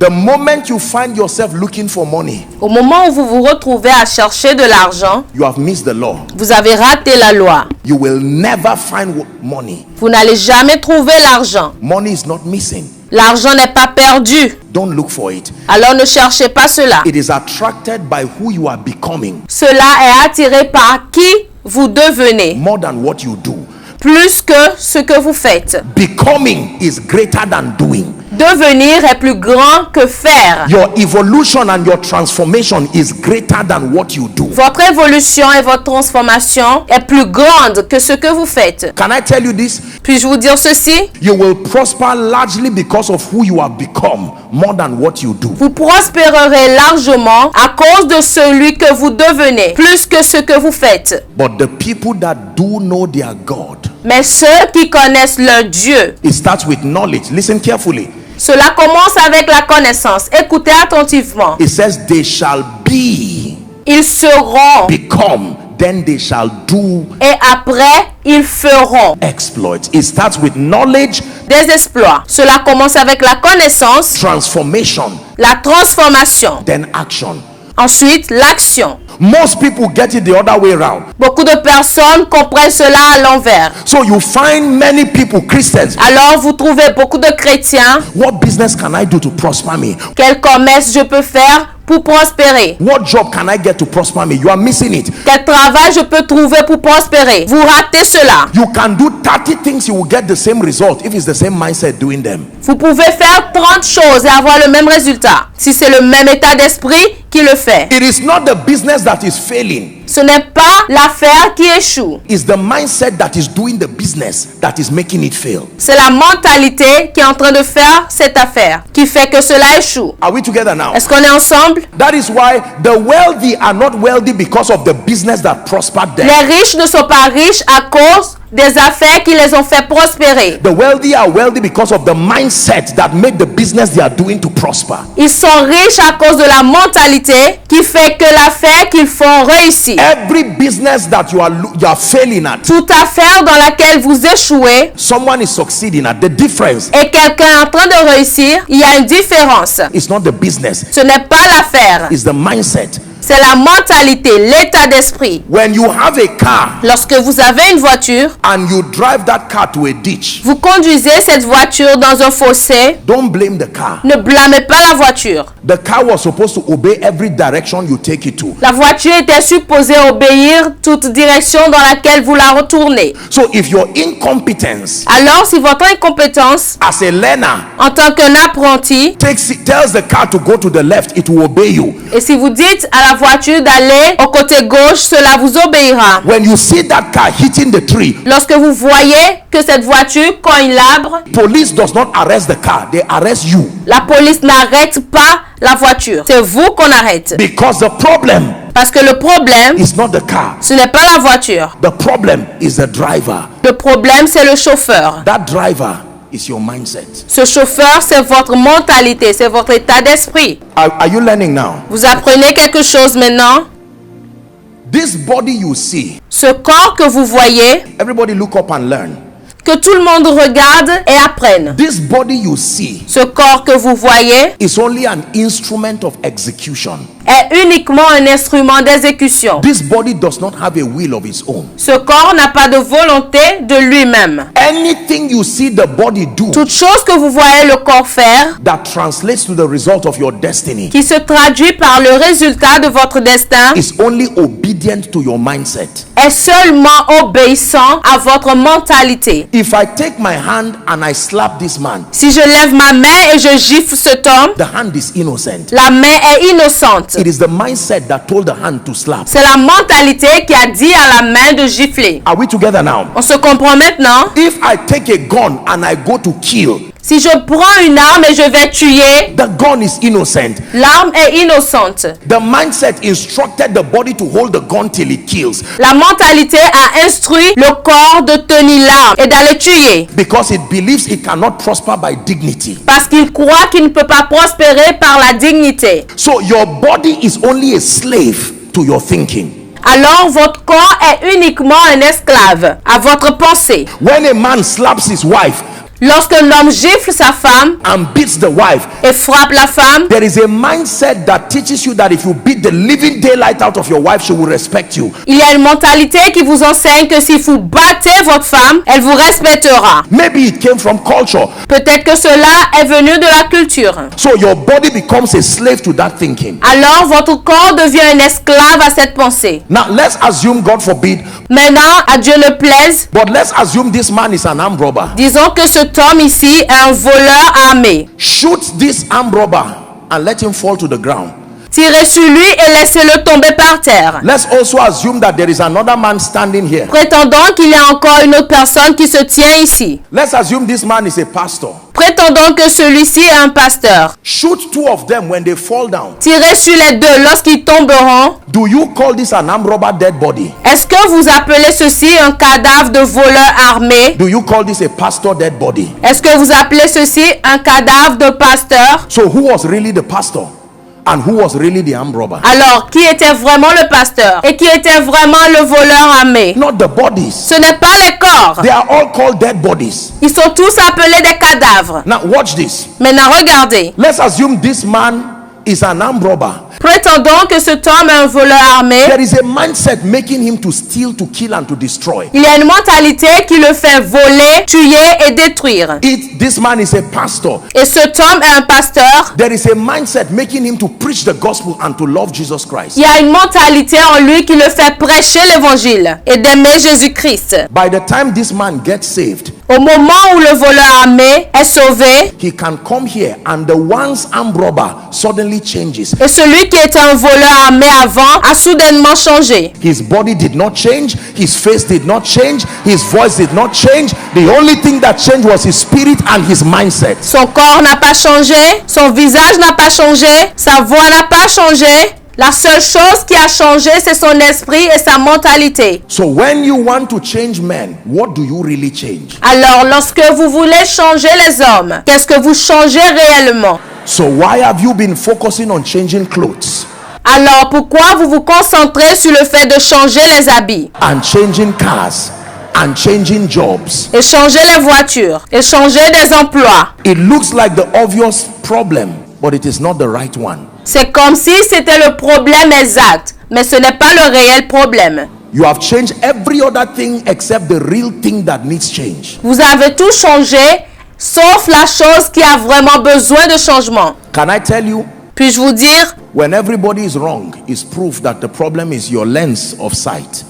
The moment you find yourself looking for money, Au moment où vous vous retrouvez à chercher de l'argent, you have missed the law. vous avez raté la loi. You will never find money. Vous n'allez jamais trouver l'argent. Money is not missing. L'argent n'est pas perdu. Don't look for it. Alors ne cherchez pas cela. It is attracted by who you are becoming Cela est attiré par qui vous devenez, more than what you do. plus que ce que vous faites. Becoming is greater than doing. Devenir est plus grand que faire. Your evolution and your transformation is greater than what you do. Votre évolution et votre transformation est plus grande que ce que vous faites. Can I tell you this? Puis-je vous dire ceci? You will prosper largely because of who you have become more than what you do. Vous prospérerez largement à cause de celui que vous devenez, plus que ce que vous faites. But the people that do know their God, Mais ceux qui connaissent leur Dieu, it starts with knowledge. Listen carefully. cela commence avec la connaissance. Écoutez attentivement. It says they shall be, Ils seront become, then they shall do et après ils feront exploits. It starts with knowledge, des exploits. Cela commence avec la connaissance, transformation, la transformation, then action. ensuite l'action. Most people get it the other way around. Beaucoup de personnes comprennent cela à l'envers. So you find many people, Christians, Alors vous trouvez beaucoup de chrétiens. what business can I do to prosper me? Quel commerce je peux faire pour prospérer? What job can I get to prosper me? You are missing it. Quel travail je peux trouver pour prospérer? Vous ratez cela. You can do 30 things, you will get the same result if it's the same mindset doing them. Vous pouvez faire 30 choses et avoir le même résultat si c'est le même état d'esprit qui le fait. It is not the business that is failing. Ce n'est pas l'affaire qui échoue. It's the mindset that is doing the business that is making it fail. C'est la mentalité qui est en train de faire cette affaire qui fait que cela échoue. Are we together now? Est-ce qu'on est ensemble? That is why the wealthy are not wealthy because of the business that prospered them. Les riches ne sont pas riches à cause des affaires qui les ont fait prospérer. The wealthy are wealthy because of the mindset that make the business they are doing to prosper. Ils sont riches à cause de la mentalité qui fait que l'affaire qu'ils font réussit. Every business that you are failing at, Toute affaire dans laquelle vous échouez someone is succeeding at. The difference et quelqu'un est en train de réussir, il y a une différence. is not the business, Ce n'est pas l'affaire, it's the mindset. c'est la mentalité, l'état d'esprit. When you have a car Lorsque vous avez une voiture, and you drive that car to a ditch, vous conduisez cette voiture dans un fossé, don't blame the car. ne blâmez pas la voiture. The car was supposed to obey every direction you take it to. La voiture était supposée obéir toute direction dans laquelle vous la retournez. So if your incompetence Alors, si votre incompétence as a learner en tant qu'un apprenti, tells the car to go to the left, it will obey you. et si vous dites à la voiture d'aller au côté gauche, cela vous obéira. When you see that car hitting the tree, Lorsque vous voyez que cette voiture cogne l'arbre, police does not arrest the car, they arrest you. la police n'arrête pas la voiture. C'est vous qu'on arrête. Because the problem Parce que le problème, is not the car. ce n'est pas la voiture. The problem is the driver. Le problème, c'est le chauffeur. That driver is your mindset. Ce chauffeur, c'est votre mentalité, c'est votre état d'esprit. Are you learning now? Vous apprenez quelque chose maintenant? This body you see, Ce corps que vous voyez, everybody look up and learn. que tout le monde regarde et apprenne. This body you see Ce corps que vous voyez is only an instrument of execution. est uniquement un instrument d'exécution. This body does not have a will of its own. Ce corps n'a pas de volonté de lui-même. Anything you see the body do Toute chose que vous voyez le corps faire, that translates to the result of your destiny qui se traduit par le résultat de votre destin, is only obedient to your mindset. est seulement obéissant à votre mentalité. If I take my hand and I slap this man, Si je lève ma main et je gifle cet homme, the hand is innocent. la main est innocente. It is the mindset that told the hand to slap. C'est la mentalité qui a dit à la main de gifler. Are we together now? On se comprend maintenant? If I take a gun and I go to kill, Si je prends une arme et je vais tuer, the gun is innocent. l'arme est innocente. The mindset instructed the body to hold the gun till it kills La mentalité a instruit le corps de tenir l'arme et d'aller tuer. because it believes it cannot prosper by dignity. Parce qu'il croit qu'il ne peut pas prospérer par la dignité. So your body is only a slave to your thinking. Alors votre corps est uniquement un esclave à votre pensée. When a man slaps his wife, Lorsqu'un homme gifle sa femme and beats the wife, et frappe la femme, there is a mindset that teaches you that if you beat the living daylight out of your wife, she will respect you. il y a une mentalité qui vous enseigne que si vous battez votre femme, elle vous respectera. Maybe it came from culture. Peut-être que cela est venu de la culture. So your body becomes a slave to that thinking. Alors votre corps devient un esclave à cette pensée. Now let's assume, God forbid, Maintenant, à Dieu ne plaise, but let's assume this man is an armed robber. disons que cet homme ici est un voleur armé. Shoot this armed robber and let him fall to the ground. Tirez sur lui et laissez-le tomber par terre. Let's also assume that there is another man standing here. Prétendons qu'il y a encore une autre personne qui se tient ici. Let's assume this man is a pastor. Prétendons que celui-ci est un pasteur. Shoot two of them when they fall down. Tirez sur les deux lorsqu'ils tomberont. Do you call this an armed robber dead body? Est-ce que vous appelez ceci un cadavre de voleur armé? Do you call this a pastor dead body? Est-ce que vous appelez ceci un cadavre de pasteur? So who was really the pastor? And who was really the armed robber? Alors, qui était vraiment le pasteur? Et qui était vraiment le voleur armé? Not the bodies. Ce n'est pas les corps. They are all called dead bodies. Ils sont tous appelés des cadavres. Now watch this. Maintenant, regardez. Let's assume this man is an armed robber. Prétendons que cet homme est un voleur armé. There is a mindset making him to steal, to kill, and to destroy. Il y a une mentalité qui le fait voler, tuer et détruire. This man is a pastor. Et cet homme est un pasteur. There is a mindset making him to preach the gospel and to love Jesus Christ. Il y a une mentalité en lui qui le fait prêcher l'évangile et d'aimer Jésus-Christ. By the time this man gets saved, Au moment où le voleur armé est sauvé, he can come here and the once armed robber suddenly changes. et celui qui était un voleur armé avant a soudainement changé. His body did not change, his face did not change, his voice did not change. The only thing that changed was his spirit and his mindset. Son corps n'a pas changé, son visage n'a pas changé, sa voix n'a pas changé. La seule chose qui a changé, c'est son esprit et sa mentalité. So when you want to change men, what do you really change? Alors, lorsque vous voulez changer les hommes, qu'est-ce que vous changez réellement? So why have you been focusing on changing clothes Alors, pourquoi vous vous concentrez sur le fait de changer les habits, and changing cars and changing jobs? et changer les voitures, et changer des emplois? It looks like the obvious problem, but it is not the right one. C'est comme si c'était le problème exact, mais ce n'est pas le réel problème. You have changed every other thing except the real thing that needs change. Vous avez tout changé, sauf la chose qui a vraiment besoin de changement. Can I tell you, Puis-je vous dire, when everybody is wrong, it's proof that the problem is your lens of sight,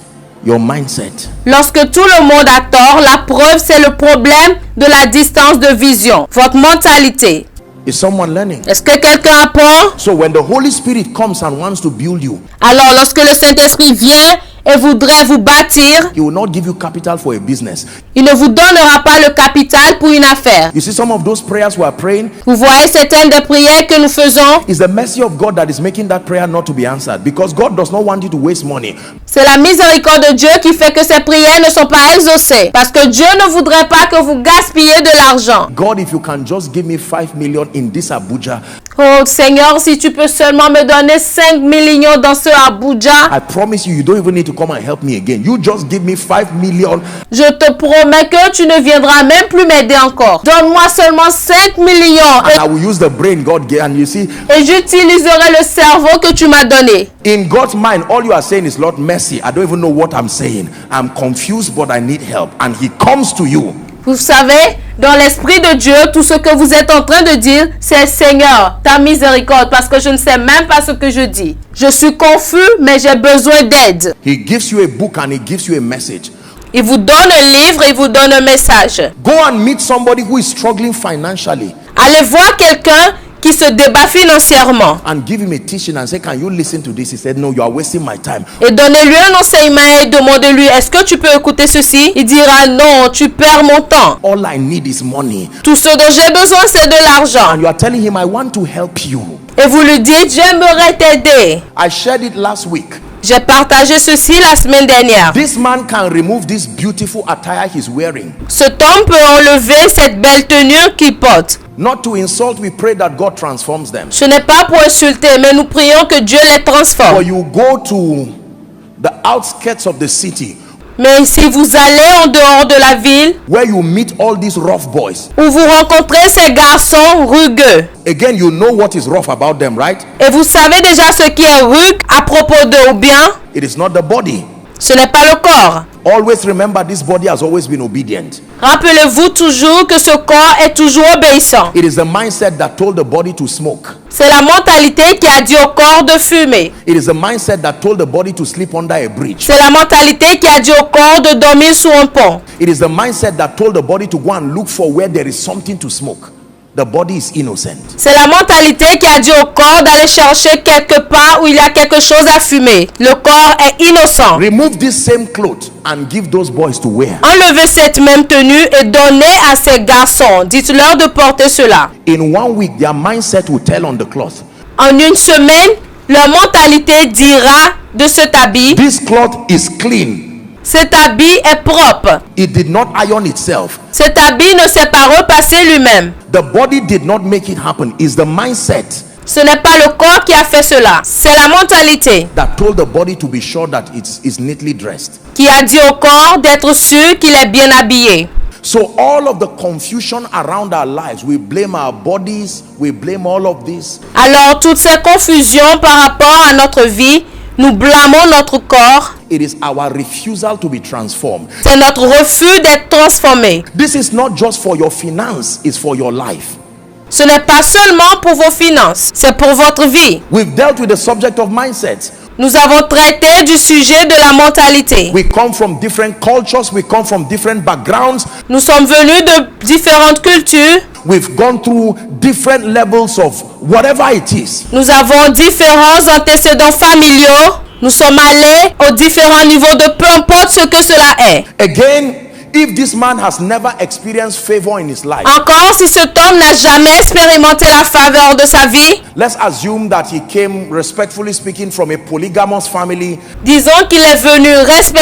your mindset. lorsque tout le monde a tort, la preuve c'est le problème de la distance de vision, votre mentalité. Is someone learning? Est-ce que quelqu'un apprend? So when the Holy Spirit comes and wants to build you, Alors, lorsque le Saint-Esprit vient et voudrait vous bâtir, He will not give you capital for a business. il ne vous donnera pas le capital pour une affaire. You see, some of those prayers we are praying, Vous voyez certaines des prières que nous faisons, it's the mercy of God that is making that prayer not to be answered, because God does not want you to waste money. c'est la miséricorde de Dieu qui fait que ces prières ne sont pas exaucées. Parce que Dieu ne voudrait pas que vous gaspillez de l'argent. God, if you can just give me 5 million in this Abuja, Oh Seigneur, si tu peux seulement me donner 5 millions dans ce Abuja, I promise you, you don't even need to come and help me again. You just give me 5 million. je te promets que tu ne viendras même plus m'aider encore. Donne-moi seulement 5 millions And I will use the brain God gave. And you see, et j'utiliserai le cerveau que tu m'as donné. in God's mind, all you are saying is, Lord, mercy. I don't even know what I'm saying. I'm confused, but I need help. And He comes to you. Vous savez, dans l'esprit de Dieu, tout ce que vous êtes en train de dire, c'est Seigneur, ta miséricorde, parce que je ne sais même pas ce que je dis. Je suis confus, mais j'ai besoin d'aide. He gives you a book and He gives you a message. Il vous donne un livre, il vous donne un message. Go and meet somebody who is struggling financially Allez voir quelqu'un qui se débat financièrement and give him a teaching and say, can you listen to this? He said, no, you are wasting my time. et donnez-lui un enseignement et demandez-lui, est-ce que tu peux écouter ceci? Il dira, non, tu perds mon temps. All I need is money. Tout ce dont j'ai besoin, c'est de l'argent. And you are telling him, I want to help you. Et vous lui dites, j'aimerais t'aider. I shared it last week. J'ai partagé ceci la semaine dernière. This man can remove this beautiful attire he's wearing. Cet homme peut enlever cette belle tenue qu'il porte. Not to insult, we pray that God transforms them. Ce n'est pas pour insulter, mais nous prions que Dieu les Or transforme. you go to the outskirts of the city Mais si vous allez en dehors de la ville, where you meet all these rough boys, où vous rencontrez ces garçons rugueux, again, you know what is rough about them, right? et vous savez déjà ce qui est rugue à propos d'eux, ou bien It is not the body. ce n'est pas le corps. Always remember, this body has always been obedient. Rappelez-vous toujours que ce corps est toujours obéissant. It is the mindset that told the body to smoke. C'est la mentalité qui a dit au corps de fumer. It is the mindset that told the body to sleep under a bridge. C'est la mentalité qui a dit au corps de dormir sous un pont. It is the mindset that told the body to go and look for where there is something to smoke. The body is innocent. C'est la mentalité qui a dit au corps d'aller chercher quelque part où il y a quelque chose à fumer. Le corps est innocent. Remove this same cloth and give those boys to wear. Enlevez cette même tenue et donnez à ces garçons. Dites-leur de porter cela. In 1 week, their mindset will tell on the cloth. En une semaine, leur mentalité dira de cet habit: This cloth is clean. cet habit est propre. It did not iron itself. Cet habit ne s'est pas repassé lui-même. The body did not make it happen. It's the mindset Ce n'est pas le corps qui a fait cela. C'est la mentalité that told the body to be sure that it's neatly dressed. qui a dit au corps d'être sûr qu'il est bien habillé. So all of the confusion around our lives, we blame our bodies, we blame all of this. Alors, toutes ces confusions par rapport à notre vie, nous blâmons notre corps. It is our refusal to be transformed. C'est notre refus d'être transformé. This is not just for your finance, it's for your life. Ce n'est pas seulement pour vos finances, c'est pour votre vie. We've dealt with the subject of mindset. Nous avons traité du sujet de la mentalité. We come from different cultures, we come from different backgrounds. Nous sommes venus de différentes cultures. We've gone through different levels of whatever it is. Nous avons différents antécédents familiaux. Nous sommes allés aux différents niveaux de peu importe ce que cela est. Again, if this man has never experienced favor in his life, Encore, si cet homme n'a jamais expérimenté la faveur de sa vie, let's assume that he came, respectfully speaking, from a polygamous family. disons qu'il est venu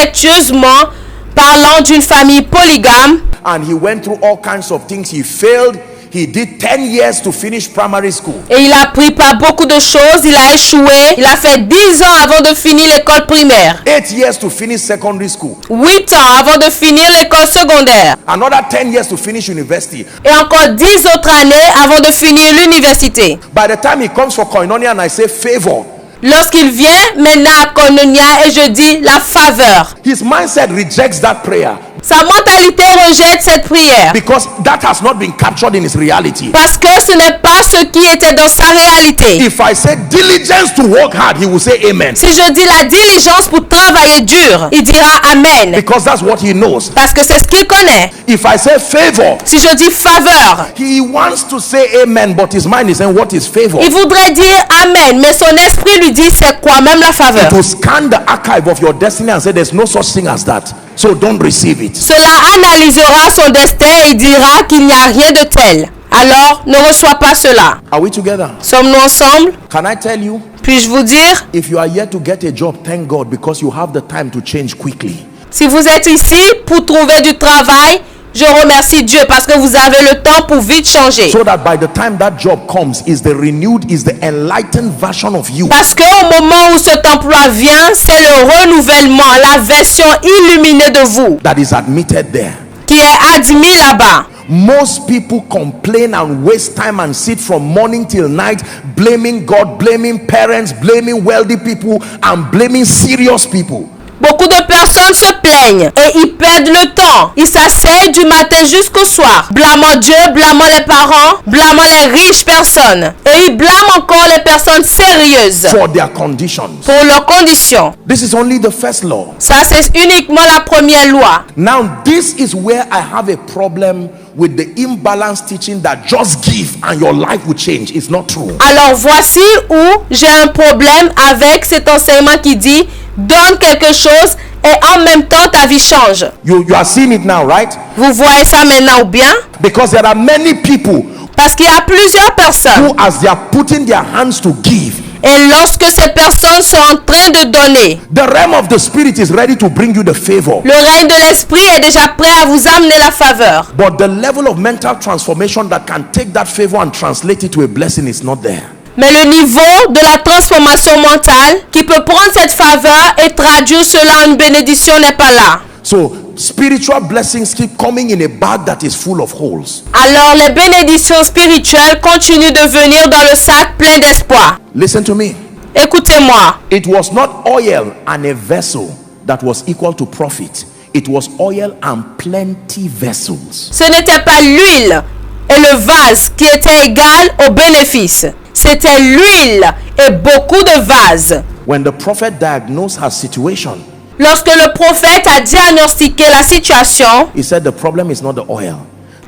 respectueusement parlant d'une famille polygame And he went through all kinds of things. He failed. He did 10 years to finish primary school. et il a appris par beaucoup de choses, il a échoué, il a fait 10 ans avant de finir l'école primaire, 8 years to finish secondary school. 8 ans avant de finir l'école secondaire Another 10 years to finish university. et encore 10 autres années avant de finir l'université. By the time he comes for koinonia and I say favor, Lorsqu'il vient maintenant à Koinonia et je dis la faveur, his mindset rejects that prayer sa mentalité rejette cette prière because that has not been captured in his reality. parce que ce n'est pas ce qui était dans sa réalité. If I say diligence to work hard, he will say amen. Si je dis la diligence pour travailler dur, il dira amen Because that's what he knows. parce que c'est ce qu'il connaît. If I say favor, Si je dis faveur, he wants to say amen, but his mind is saying, what is favor? il voudrait dire amen, mais son esprit lui dit c'est quoi même la faveur. To scan the archive of your destiny and say there's no such thing as that, so don't receive it. Cela analysera son destin et il dira qu'il n'y a rien de tel. Alors, ne reçois pas cela. Are we together? Sommes-nous ensemble? Can I tell you, Puis-je vous dire, if you are yet to get a job, thank God, because you have the time to change quickly. si vous êtes ici pour trouver du travail, je remercie Dieu parce que vous avez le temps pour vite changer. So that by the time that job comes, is the renewed, is the enlightened version of you. Parce qu'au moment où cet emploi vient, c'est le renouvellement, la version illuminée de vous That is admitted there. qui est admis là-bas. Most people complain and waste time and sit from morning till night blaming God, blaming parents, blaming wealthy people, and blaming serious people. Beaucoup de personnes se plaignent et ils perdent le temps. Ils s'asseyent du matin jusqu'au soir, blâmant Dieu, blâmant les parents, blâmant les riches personnes. Et ils blâment encore les personnes sérieuses For their conditions. pour leurs conditions. This is only the first law. Ça, c'est uniquement la première loi. Now, this is where I have a problem with the imbalanced teaching that just give and your life will change. It's not true. Alors voici où j'ai un problème avec cet enseignement qui dit donne quelque chose et en même temps ta vie change. You are seeing it now, right? Vous voyez ça maintenant ou bien? Because there are many people Parce qu'il y a plusieurs personnes who, as they are putting their hands to give, et lorsque ces personnes sont en train de donner, the realm of the spirit is ready to bring you the favor. le règne de l'esprit est déjà prêt à vous amener la faveur. But the level of mental transformation that can take that favor and translate it to a blessing is not there. Mais le niveau de la transformation mentale qui peut prendre cette faveur et traduire cela en une bénédiction n'est pas là. So spiritual blessings keep coming in a bag that is full of holes. Alors les bénédictions spirituelles continuent de venir dans le sac plein d'espoir. Listen to me. Écoutez-moi. It was not oil and a vessel that was equal to profit. It was oil and plenty vessels. Ce n'était pas l'huile et le vase qui étaient égal au bénéfice. C'était l'huile et beaucoup de vases. When the prophet diagnosed her situation, Lorsque le prophète a diagnostiqué la situation, he said the problem is not the oil.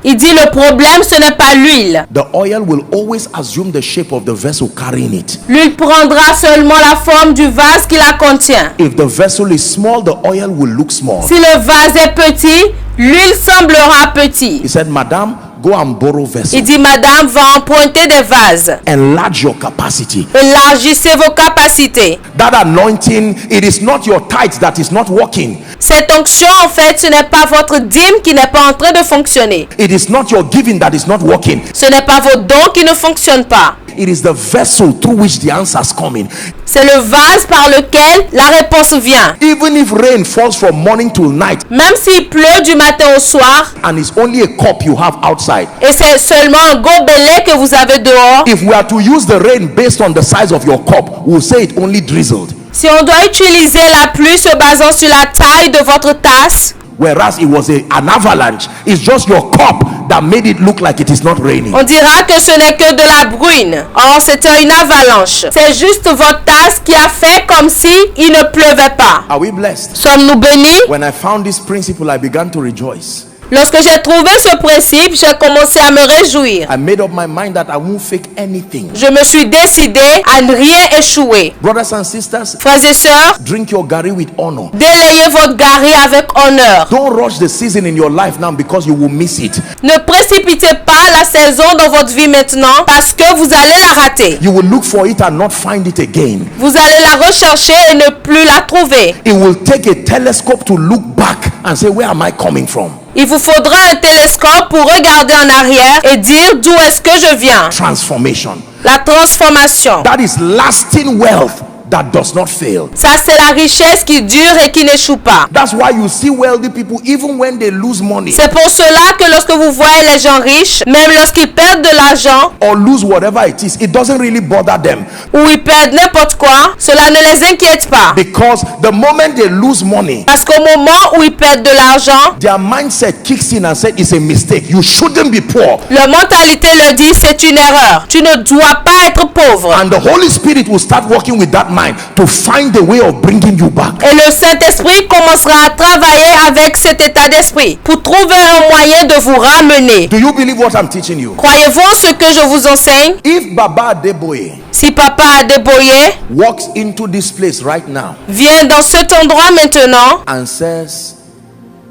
il dit le problème ce n'est pas l'huile. The oil will always assume the shape of the vessel carrying it. L'huile prendra seulement la forme du vase qui la contient. If the vessel is small, the oil will look small. Si le vase est petit, l'huile semblera He petit. said, Madam, go and borrow vessel. Il dit, Madame, va emprunter des vases. Enlarge your capacity. Élargissez vos capacités. That anointing, it is not your tithe that is not working. Cette onction, en fait, ce n'est pas votre dîme qui n'est pas en train de fonctionner. It is not your giving that is not working. Ce n'est pas vos dons qui ne fonctionnent pas. It is the vessel through which the answers come in. C'est le vase par lequel la réponse vient. Even if rain falls from morning till night Même s'il pleut du matin au soir, and it's only a cup you have outside, et c'est seulement un gobelet que vous avez dehors, if we are to use the rain based on the size of your cup, we'll say it only drizzled. si on doit utiliser la pluie se basant sur la taille de votre tasse, Whereas it was an avalanche. It's just your cup that made it look like it is not raining. on dira que ce n'est que de la bruine. Or, c'était une avalanche. C'est juste votre tasse qui a fait comme si il ne pleuvait pas. Are we blessed? Sommes-nous bénis? When I found this principle, I began to rejoice. Lorsque j'ai trouvé ce principe, j'ai commencé à me réjouir. I made up my mind that I won't fake anything. Je me suis décidé à ne rien échouer. Brothers and sisters, Frères et sœurs, drink your gari with honor. délayez votre gari avec honneur. Don't rush the season in your life now because you will miss it. Ne précipitez pas la saison dans votre vie maintenant parce que vous allez la rater. You will look for it and not find it again. Vous allez la rechercher et ne plus la trouver. It will take a telescope to look back and say, where am I coming from? Il vous faudra un télescope pour regarder en arrière et dire d'où est-ce que je viens. Transformation. La transformation. That is lasting wealth that does not fail. Ça, c'est la richesse qui dure et qui n'échoue pas. That's why you see wealthy people, even when they lose money C'est pour cela que lorsque vous voyez les gens riches, même lorsqu'ils perdent de l'argent or lose whatever it is, it doesn't really bother them. ou ils perdent n'importe quoi, cela ne les inquiète pas. Because the moment they lose money, Parce qu'au moment où ils perdent de l'argent, their mindset kicks in and says, it's a mistake. You shouldn't be poor. leur mentalité leur dit c'est une erreur. Tu ne dois pas être pauvre. And the Holy Spirit will start working with that mind to find a way of bringing you back. Et le Saint-Esprit commencera à travailler avec cet état d'esprit pour trouver un moyen de vous ramener. Do you believe what I'm teaching you? Croyez-vous en ce que je vous enseigne? If Baba Adeboye Si Papa Adeboye walks into this place right now vient dans cet endroit maintenant and says,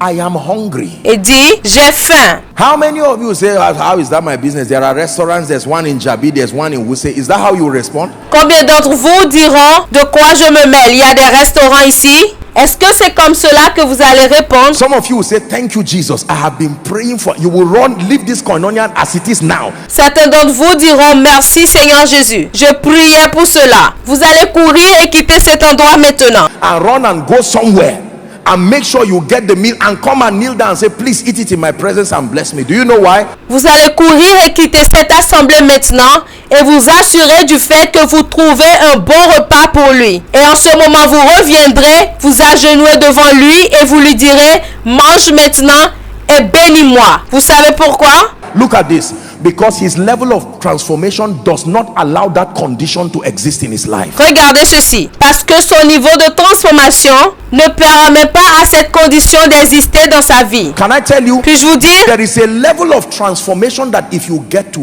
I am hungry. et dit j'ai faim. How many of you say, how is that my business? There are restaurants, there's one in Jabi, there's one in Wuse. Is that how you respond? Combien d'entre vous diront de quoi je me mêle? Il y a des restaurants ici. Est-ce que c'est comme cela que vous allez répondre? Some of you will say, thank you, Jesus. I have been praying for you. Will run, leave this koinonia as it is now. Certains d'entre vous diront merci Seigneur Jésus. Je priais pour cela. Vous allez courir et quitter cet endroit maintenant. And run and go somewhere and make sure you get the meal and come and kneel down and say, please eat it in my presence and bless me. Do you know why? Vous allez courir et quitter cette assemblée maintenant et vous assurer du fait que vous trouvez un bon repas pour lui. Et en ce moment, vous reviendrez, vous agenouillez devant lui et vous lui direz, mange maintenant et bénis-moi. Vous savez pourquoi? Look at this. Because his level of transformation does not allow that condition to exist in his life. Regardez ceci. Parce que son niveau de transformation ne permet pas à cette condition d'exister dans sa vie. Can I tell you? Puis-je vous dire? There is a level of transformation that if you get to,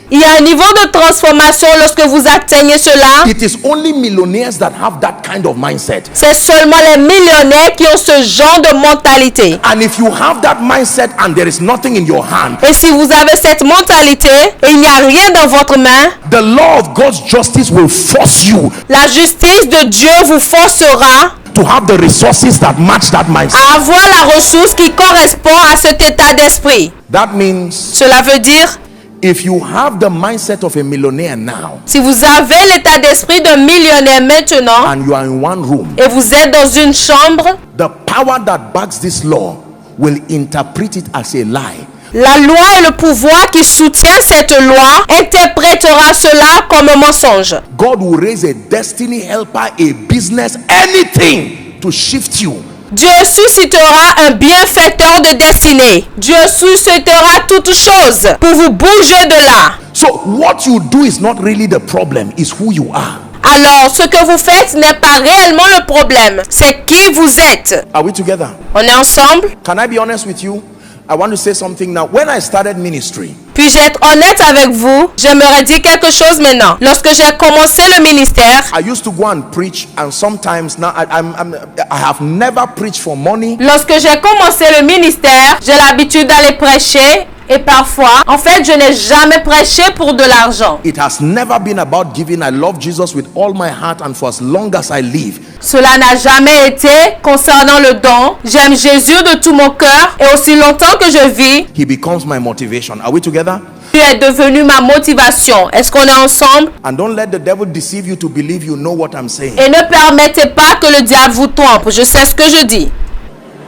Il y a un niveau de transformation lorsque vous atteignez cela. it is only millionaires that have that kind of mindset. C'est seulement les millionnaires qui ont ce genre de mentalité. And if you have that mindset and there is nothing in your hand, Et si vous avez cette mentalité et il n'y a rien dans votre main, the law of God's justice will force you la justice de Dieu vous forcera to have the resources that match that mindset. à avoir la ressource qui correspond à cet état d'esprit. That means Cela veut dire, If you have the mindset of a millionaire now, Si vous avez l'état d'esprit d'un millionnaire maintenant and you are in one room, et vous êtes dans une chambre, the power that backs this law will interpret it as a lie. la loi et le pouvoir qui soutient cette loi interprétera cela comme un mensonge. God will raise a destiny helper, a business, anything to shift you. Dieu suscitera un bienfaiteur de destinée. Dieu suscitera toutes choses pour vous bouger de là. So what you do is not really the problem, it's who you are. Alors, ce que vous faites n'est pas réellement le problème, c'est qui vous êtes. Are we together? On est ensemble? Can I be honest with you? I want to say something now. When I started ministry, Puis-je être honnête avec vous? J'aimerais dire quelque chose maintenant. Lorsque j'ai commencé le ministère, I used to go and preach, and sometimes now I have never preached for money. lorsque j'ai commencé le ministère, j'ai l'habitude d'aller prêcher. Et parfois, en fait, je n'ai jamais prêché pour de l'argent. It has never been about giving. I love Jesus with all my heart, and for as long as I live. Cela n'a jamais été concernant le don. J'aime Jésus de tout mon cœur et aussi longtemps que je vis, He becomes my motivation. Are we together? il est devenu ma motivation. Est-ce qu'on est ensemble? And don't let the devil deceive you to believe you know what I'm saying. Et ne permettez pas que le diable vous trompe. Je sais ce que je dis.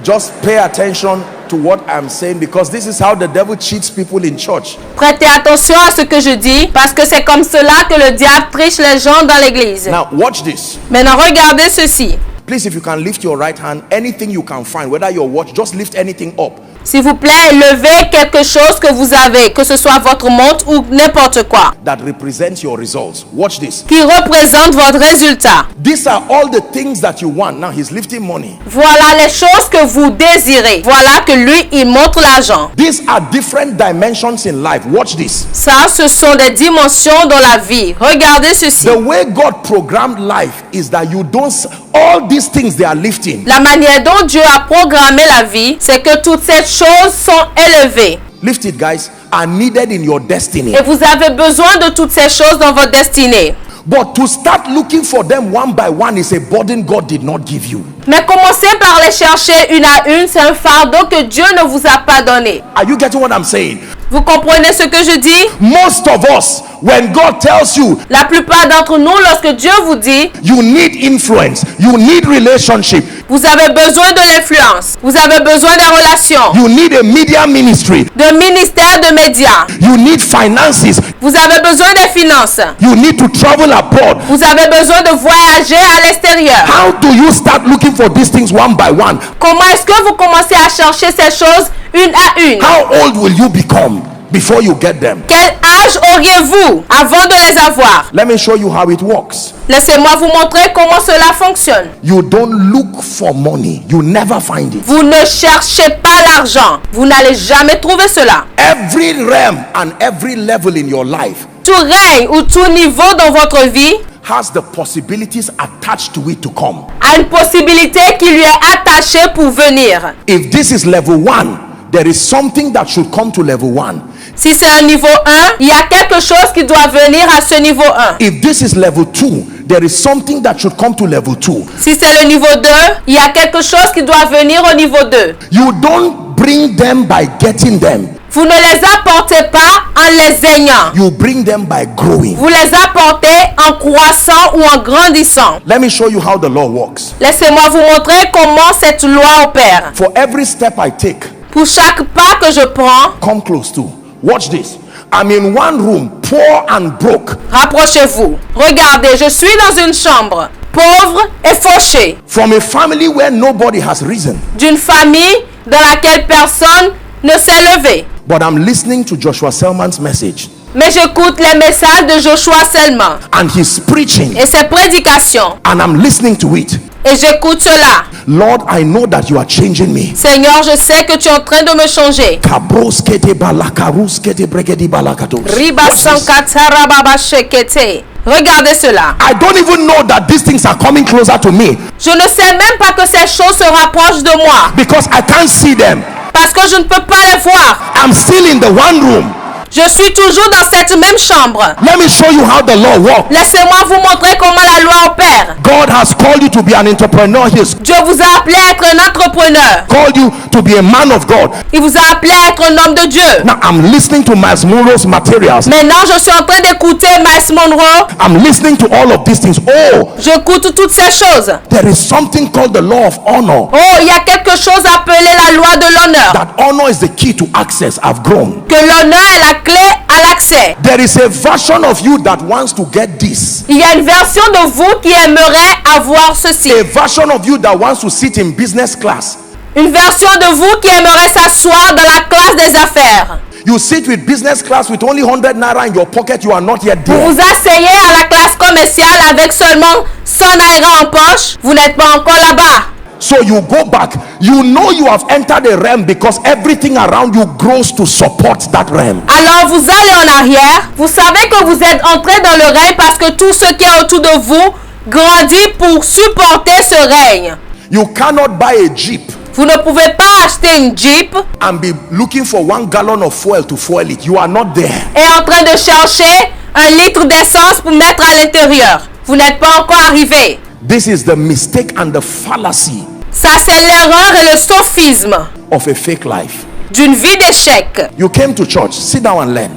Just pay attention to what I'm saying, because this is how the devil cheats people in church. Prêtez attention à ce que je dis parce que c'est comme cela que le diable triche les gens dans l'église. Now watch this. Maintenant, regardez ceci. Please, if you can lift your right hand, anything you can find, whether your watch, just lift anything up. S'il vous plaît, levez quelque chose que vous avez, que ce soit votre montre ou n'importe quoi, That represents your results. Watch this. qui représente votre résultat. These are all the things that you want. Now he's lifting money. Voilà les choses que vous désirez. Voilà que lui, il montre l'argent. These are different dimensions in life. Watch this. Ça, ce sont des dimensions dans la vie. Regardez ceci. The way God programmed life is that you don't, all these things they are lifting. La manière dont Dieu a programmé la vie, c'est que toutes ces choses sont élevées. Lift it, guys, are needed in your destiny. Et vous avez besoin de toutes ces choses dans votre destinée. But to start looking for them one by one is a burden God did not give you. Mais commencez par les chercher une à une. C'est un fardeau que Dieu ne vous a pas donné. Are you getting what I'm saying? Vous comprenez ce que je dis? Most of us, when God tells you La plupart d'entre nous, lorsque Dieu vous dit, you need influence, you need relationship, vous avez besoin de l'influence, vous avez besoin des relations, you need a media ministry, de ministère de médias, you need finances, vous avez besoin des finances, you need to travel abroad. vous avez besoin de voyager à l'extérieur. How do you start looking for these things one by one? Comment est-ce que vous commencez à chercher ces choses une à une? How old will you become before you get them? Quel âge auriez-vous avant de les avoir? Let me show you how it works. Laissez-moi vous montrer comment cela fonctionne. You don't look for money, you never find it. Vous ne cherchez pas l'argent. Vous n'allez jamais trouver cela. Every realm and every level in your life Tout règne ou tout niveau dans votre vie has the possibilities attached to it to come. a une possibilité qui lui est attachée pour venir. If this is level 1, there is something that should come to level 1. Si c'est un niveau 1, il y a quelque chose qui doit venir à ce niveau 1. If this is level 2, there is something that should come to level 2. Si c'est le niveau 2, il y a quelque chose qui doit venir au niveau 2. You don't bring them by getting them. Vous ne les apportez pas en les ayant. You bring them by growing. Vous les apportez en croissant ou en grandissant. Let me show you how the law works. Laissez-moi vous montrer comment cette loi opère. For every step I take, Pour chaque pas que je prends, come close to. Watch this. I'm in one room, poor and broke. rapprochez-vous. Regardez, je suis dans une chambre, pauvre et fauché, From a family where nobody has risen. d'une famille dans laquelle personne ne s'est levé. But I'm listening to Joshua Selman's message. Mais j'écoute les messages de Joshua Selman And he's preaching. et ses prédications. And I'm listening to it. Et j'écoute cela. Lord, I know that you are changing me. Seigneur, je sais que tu es en train de me changer. Kabroskete balakaruskete bregedi balakatos. Riba Watch this. sankatara baba shekete. Regardez cela. I don't even know that these things are coming closer to me Je ne sais même pas que ces choses se rapprochent de moi. because I can't see them. Parce que je ne peux pas les voir. I'm still in the one room. Je suis toujours dans cette même chambre. Let me show you how the law works. Laissez-moi vous montrer comment la loi opère. God has called you to be an entrepreneur. He has Dieu vous a appelé à être un entrepreneur. called you to be a man of God. Il vous a appelé à être un homme de Dieu. Now I'm listening to Miles Monroe's materials. Maintenant, je suis en train d'écouter Miles Monroe. I'm listening to all of these things. Oh, J'écoute toutes ces choses. there is something called the law of honor. Oh, il y a quelque chose appelé la loi de l'honneur. That honor is the key to access. I've grown. Que l'honneur est la clé à l'accès. There is a version of you that wants to get this. Il y a une version de vous qui aimerait avoir ceci. A version of you that wants to sit in business class. Une version de vous qui aimerait s'asseoir dans la classe des affaires. You sit with business class with only 100 naira in your pocket. You are not yet Vous there. vous asseyez à la classe commerciale avec seulement 100 naira en poche. Vous n'êtes pas encore là-bas. So you go back. You know you have entered a realm because everything around you grows to support that realm. Alors vous allez en arrière. Vous savez que vous êtes entré dans le règne parce que tout ce qui est autour de vous grandit pour supporter ce règne. You cannot buy a Jeep Vous ne pouvez pas acheter une Jeep and be looking for 1 gallon of fuel to fuel it. You are not there. et en train de chercher 1 litre d'essence pour mettre à l'intérieur. Vous n'êtes pas encore arrivé. This is the mistake and the fallacy Ça, c'est l'erreur et le sophisme of a fake life. d'une vie d'échec. You came to church. Sit down and learn.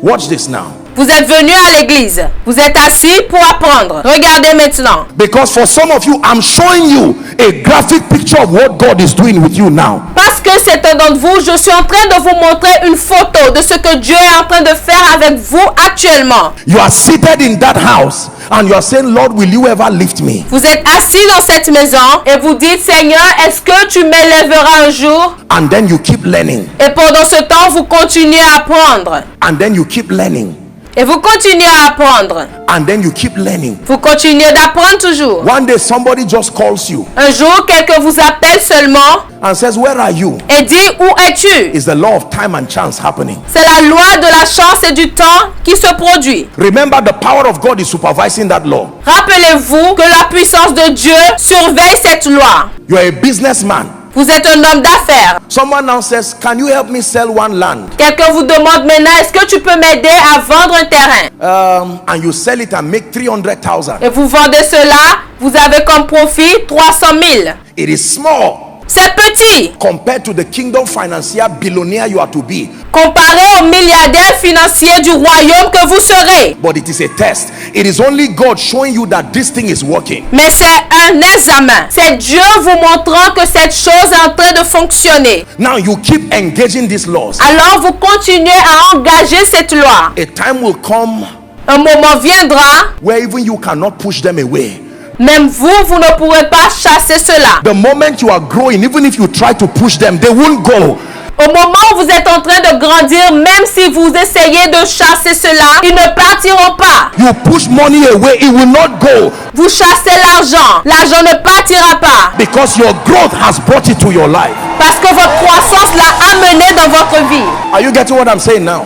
Watch this now. Vous êtes venu à l'église. Vous êtes assis pour apprendre. Regardez maintenant. Because for some of you, I'm showing you a graphic picture of what God is doing with you now. Parce que certains d'entre vous, je suis en train de vous montrer une photo de ce que Dieu est en train de faire avec vous actuellement. You are seated in that house and you are saying, Lord, will you ever lift me? Vous êtes assis dans cette maison et vous dites, Seigneur, est-ce que tu m'élèveras un jour? And then you keep learning. Et pendant ce temps, vous continuez à apprendre. And then you keep learning. Et vous continuez à apprendre. And then you keep learning. Vous continuez d'apprendre toujours. One day somebody just calls you Un jour, quelqu'un vous appelle seulement and says, where are you? et dit, où es-tu? Is the law of time and chance happening? C'est la loi de la chance et du temps qui se produit. Remember, the power of God is supervising that law. Rappelez-vous que la puissance de Dieu surveille cette loi. You are a businessman. Vous êtes un homme d'affaires. Someone now says, can you help me sell one land? Quelqu'un vous demande maintenant, est-ce que tu peux m'aider à vendre un terrain? And you sell it and make 300,000. Et vous vendez cela, vous avez comme profit 300 000. It is small C'est petit compared to the kingdom financier billionaire you are to be. comparé au milliardaire financier du royaume que vous serez. But it is a test. It is only God showing you that this thing is working. Mais c'est un examen. C'est Dieu vous montrant que cette chose est en train de fonctionner. Now you keep engaging these laws. Alors vous continuez à engager cette loi. A time will come Un moment viendra, where even you cannot push them away. même vous, vous ne pourrez pas chasser cela. The moment you are growing, even if you try to push them, they won't go. Au moment où vous êtes en train de grandir, même si vous essayez de chasser cela, ils ne partiront pas. You push money away, it will not go Vous chassez l'argent, l'argent ne partira pas. because your growth has brought it to your life. Parce que votre croissance l'a amené dans votre vie. Are you getting what I'm saying now?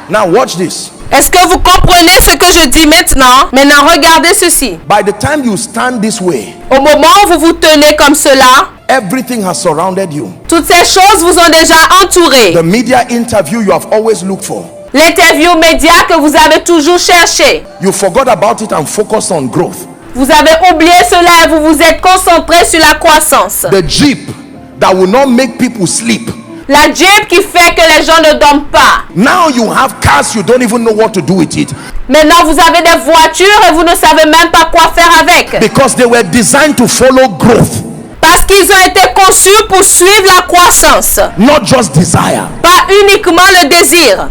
Now watch this. Est-ce que vous comprenez ce que je dis maintenant? Maintenant, regardez ceci. By the time you stand this way, Au moment où vous vous tenez comme cela, everything has surrounded you. toutes ces choses vous ont déjà entouré. The media interview you have always looked for, L'interview média que vous avez toujours cherché. you forgot about it and focused on growth. Vous avez oublié cela et vous vous êtes concentré sur la croissance. The Jeep that will not make people sleep. La Jeep qui fait que les gens ne dorment pas. Now you have cars, you don't even know what to do with it Maintenant, vous avez des voitures et vous ne savez même pas quoi faire avec. because they were designed to follow growth, Parce qu'ils ont été conçus pour suivre la croissance, not just desire. pas uniquement le désir.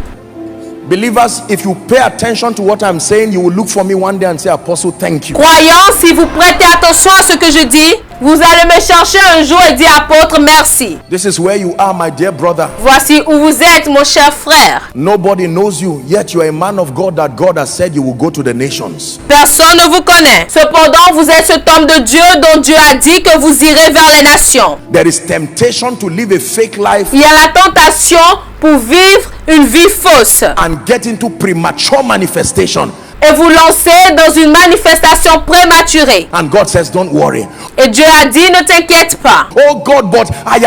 Believers, if you pay attention to what I'm saying, you will look for me one day and say, Apostle, thank you. Croyants, si vous prêtez attention à ce que je dis, vous allez me chercher un jour et dire, apôtre, merci. This is where you are, my dear brother. Voici où vous êtes, mon cher frère. Nobody knows you, yet you are a man of God that God has said you will go to the nations. Personne ne vous connaît. Cependant, vous êtes cet homme de Dieu dont Dieu a dit que vous irez vers les nations. There is temptation to live a fake life Il y a la tentation pour vivre une vie fausse and get into premature manifestation. et vous lancer dans une manifestation prématurée. And God says, don't worry. Et Dieu a dit, ne t'inquiète pas. Oh God, but I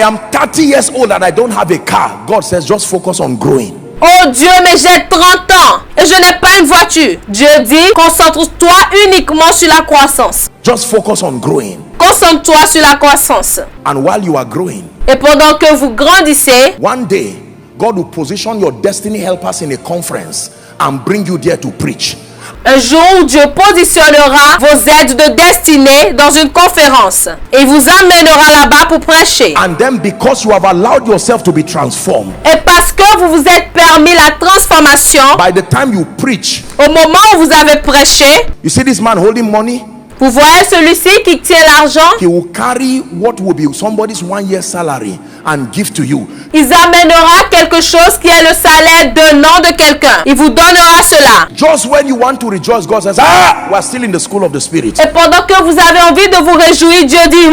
am 30 years old and I don't have a car. God says, just focus on growing. Oh Dieu, mais j'ai 30 ans et je n'ai pas une voiture. Dieu dit, concentre-toi uniquement sur la croissance. Just focus on growing. Concentre-toi sur la croissance. And while you are growing, Et pendant que vous grandissez, one day, God will position your destiny helpers in a conference and bring you there to preach. un jour où Dieu positionnera vos aides de destinée dans une conférence et vous amènera là-bas pour prêcher. And then because you have allowed yourself to be transformed, Et parce que vous vous êtes permis la transformation, by the time you preach, au moment où vous avez prêché, you see this man holding money, vous voyez celui-ci qui tient l'argent, he will carry what will be somebody's 1 year salary and give to you. il amènera quelque chose qui est le salaire d'un an de quelqu'un. Il vous donnera cela. Just when you want to rejoice, God says, ah, we're still in the school of the Spirit. Et pendant que vous avez envie de vous réjouir, Dieu dit,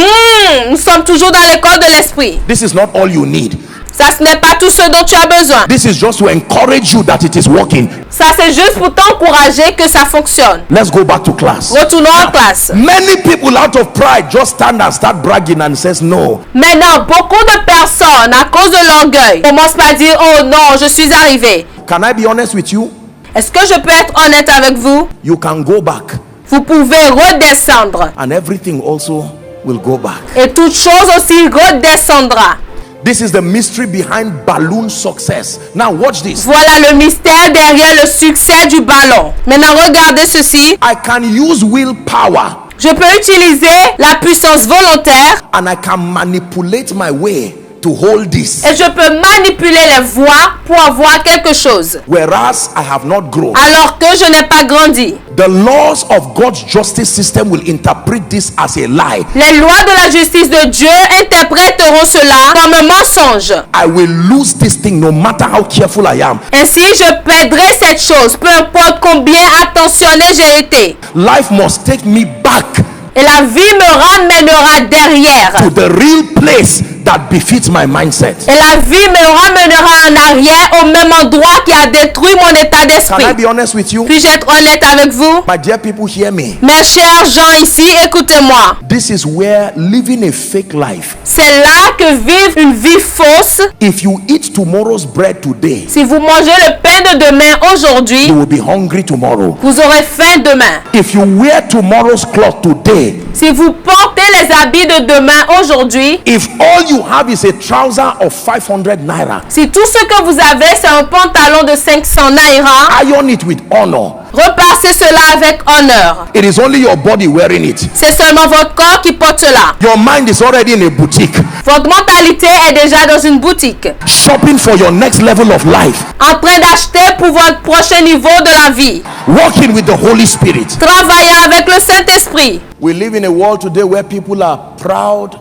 nous sommes toujours dans l'école de l'esprit. This is not all you need. Ça, ce n'est pas tout ce dont tu as besoin. This is just to encourage you that it is working. Ça, c'est juste pour t'encourager que ça fonctionne. Let's go back to class. Retournons en classe. Many people out of pride just stand and start bragging and says no. Maintenant, beaucoup de personnes, à cause de l'orgueil, commencent par dire, oh non, je suis arrivé. Can I be honest with you? Est-ce que je peux être honnête avec vous? You can go back Vous pouvez redescendre. and everything also will go back. Et toute chose aussi redescendra. This is the mystery behind balloon success. Now watch this. Voilà le mystère derrière le succès du ballon. Maintenant, regardez ceci. I can use willpower Je peux utiliser la puissance volontaire and I can manipulate my way to hold this. et je peux manipuler les voies pour avoir quelque chose. Whereas I have not grown. Alors que je n'ai pas grandi. The laws of God's justice system will interpret this as a lie. Les lois de la justice de Dieu interpréteront cela comme un mensonge. I will lose this thing no matter how careful I am. Ainsi, je perdrai cette chose, peu importe combien attentionné j'ai été. Life must take me back Et la vie me ramènera derrière. to the real place that befits my mindset. Et la vie me ramènera en arrière au même endroit qui a détruit mon état Can I d'esprit. be honest with you? Puis-je être honnête avec vous? My dear people, hear me. Mes chers gens ici, écoutez-moi. This is where living a fake life. C'est là que vivre une vie fausse. If you eat tomorrow's bread today, Si vous mangez le pain de demain aujourd'hui, you will be hungry tomorrow. vous aurez faim demain. If you wear tomorrow's cloth today, Si vous portez les habits de demain aujourd'hui, if all you have is a trouser of 500 naira, si tout ce que vous avez c'est un pantalon de 500 naira, iron it with honor. repassez cela avec honneur. It is only your body wearing it. C'est seulement votre corps qui porte cela. Your mind is already in a boutique, Votre mentalité est déjà dans une boutique, shopping for your next level of life, en train d'acheter pour votre prochain niveau de la vie, working with the Holy Spirit. travaillant avec le Saint-Esprit. We live in a world today where people are proud,